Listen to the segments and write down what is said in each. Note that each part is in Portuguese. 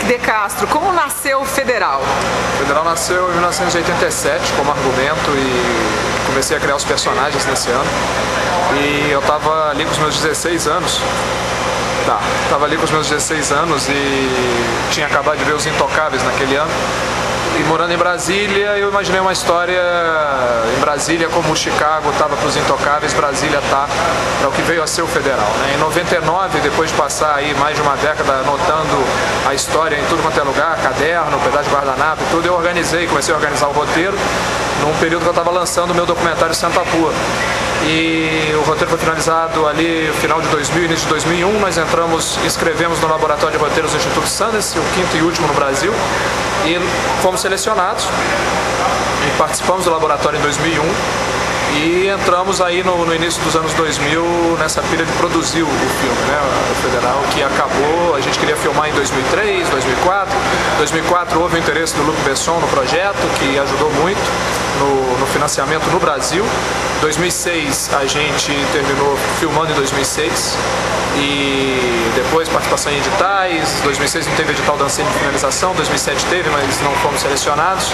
De Castro, como nasceu o Federal? O Federal nasceu em 1987 como argumento e comecei a criar os personagens nesse ano. E eu estava ali com os meus 16 anos. Estava ali com os meus 16 anos e tinha acabado de ver Os Intocáveis naquele ano. E morando em Brasília, eu imaginei uma história em Brasília como o Chicago estava para Os Intocáveis, Brasília está para o que veio a ser o Federal, né? Em 99, depois de passar aí mais de uma década anotando a história em tudo quanto é lugar, caderno, pedaço de guardanapo e tudo, eu comecei a organizar o roteiro num período que eu estava lançando o meu documentário Santa Pua. E o roteiro foi finalizado ali no final de 2000, início de 2001. Nós inscrevemos no Laboratório de Roteiros do Instituto Sundance, o quinto e último no Brasil, e fomos selecionados e participamos do laboratório em 2001 e entramos aí no início dos anos 2000 nessa pilha de produzir o filme, né, o Federal, que acabou, a gente queria filmar em 2003, 2004. 2004 houve o interesse do Luc Besson no projeto, que ajudou muito no financiamento no Brasil. 2006 a gente terminou filmando em 2006 e depois participação em editais. 2006 não teve edital da Ancine de finalização, 2007 teve, mas não fomos selecionados.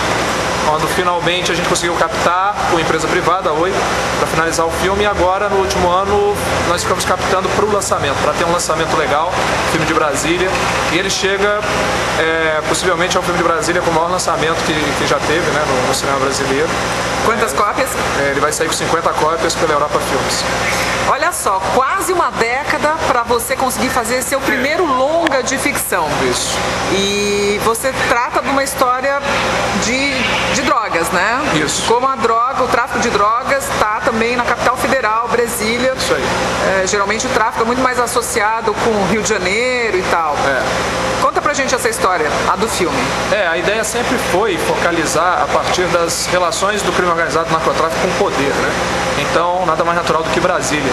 Quando finalmente a gente conseguiu captar com empresa privada, a Oi, para finalizar o filme, e agora no último ano nós ficamos captando para o lançamento, para ter um lançamento legal, filme de Brasília, e ele chega possivelmente ao filme de Brasília com o maior lançamento que já teve, né, no cinema brasileiro. Quantas cópias? Ele vai sair com 50 cópias pela Europa Filmes. Olha só, quase uma década para você conseguir fazer seu primeiro longa de ficção. Isso. E você trata de uma história de drogas, né? Isso. Como a droga, o tráfico de drogas está também na capital federal, Brasília. Isso aí. Geralmente o tráfico é muito mais associado com o Rio de Janeiro e tal. Conta pra gente essa história, a do filme. A ideia sempre foi focalizar a partir das relações do crime organizado do narcotráfico com o poder, né? Então, nada mais natural do que Brasília.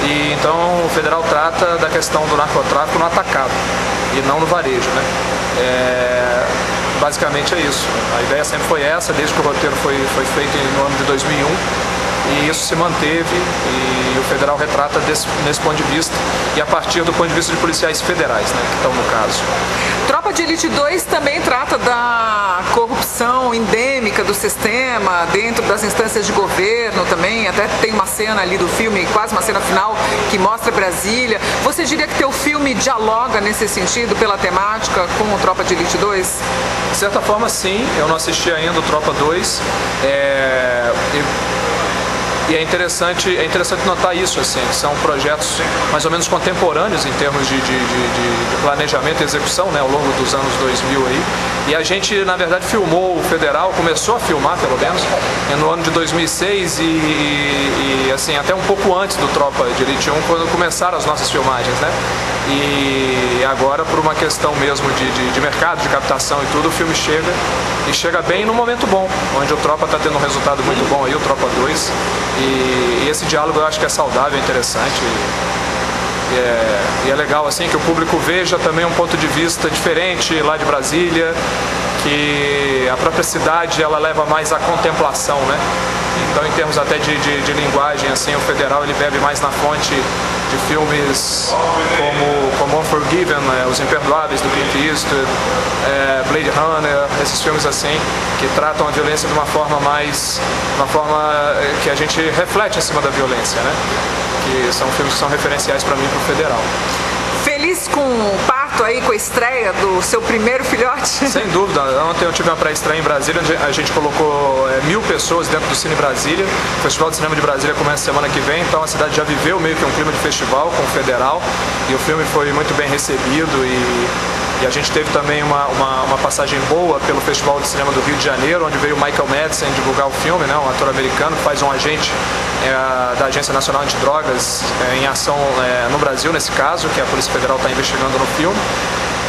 E então o Federal trata da questão do narcotráfico no atacado e não no varejo, né? Basicamente é isso. A ideia sempre foi essa, desde que o roteiro foi feito no ano de 2001. E isso se manteve e o Federal retrata nesse ponto de vista e a partir do ponto de vista de policiais federais, né, que estão no caso. Tropa de Elite 2 também trata da corrupção endêmica do sistema dentro das instâncias de governo também, até tem uma cena ali do filme, quase uma cena final, que mostra Brasília. Você diria que teu filme dialoga nesse sentido, pela temática, com o Tropa de Elite 2? De certa forma sim, eu não assisti ainda o Tropa 2, e é interessante notar isso, assim, que são projetos mais ou menos contemporâneos em termos de planejamento e execução, né, ao longo dos anos 2000 aí. E a gente, na verdade, filmou o Federal, começou a filmar, pelo menos, no ano de 2006 e assim, até um pouco antes do Tropa de Elite 1, quando começaram as nossas filmagens, né? E agora, por uma questão mesmo de mercado, de captação e tudo, o filme chega bem num momento bom, onde o Tropa está tendo um resultado muito bom aí, o Tropa 2. E esse diálogo eu acho que é saudável, interessante e é legal assim que o público veja também um ponto de vista diferente lá de Brasília, que a própria cidade ela leva mais à contemplação, né? Então, em termos até de linguagem, assim, o Federal ele bebe mais na fonte de filmes como Unforgiven, Os Imperdoáveis do Clint Eastwood, Blade Runner, esses filmes assim que tratam a violência de uma forma que a gente reflete em cima da violência, né? Que são filmes que são referenciais para mim pro Federal. Feliz com o parto aí, com a estreia do seu primeiro filhote? Sem dúvida. Ontem eu tive uma pré-estreia em Brasília, onde a gente colocou 1000 pessoas dentro do Cine Brasília. O Festival de Cinema de Brasília começa semana que vem, então a cidade já viveu meio que um clima de festival com o Federal. E o filme foi muito bem recebido e a gente teve também uma passagem boa pelo Festival de Cinema do Rio de Janeiro, onde veio o Michael Madsen divulgar o filme, né, um ator americano que faz um agente da Agência Nacional Antidrogas em ação no Brasil, nesse caso, que a Polícia Federal está investigando no filme.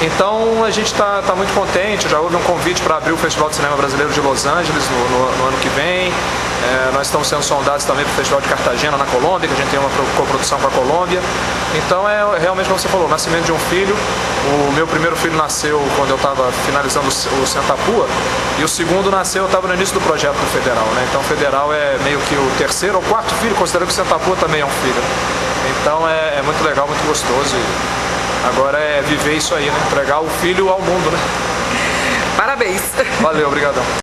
Então a gente está muito contente, já houve um convite para abrir o Festival de Cinema Brasileiro de Los Angeles no ano que vem. Nós estamos sendo sondados também para o Festival de Cartagena, na Colômbia, que a gente tem uma coprodução com a Colômbia. Então realmente, como você falou, o nascimento de um filho. O meu primeiro filho nasceu quando eu estava finalizando o Santa Pua, e o segundo nasceu, eu estava no início do projeto do Federal, né? Então o Federal é meio que o terceiro ou quarto filho, considerando que o Santa Pua também é um filho. Então é muito legal, muito gostoso. Agora é viver isso aí, né? Entregar o filho ao mundo, né? Parabéns! Valeu, obrigadão.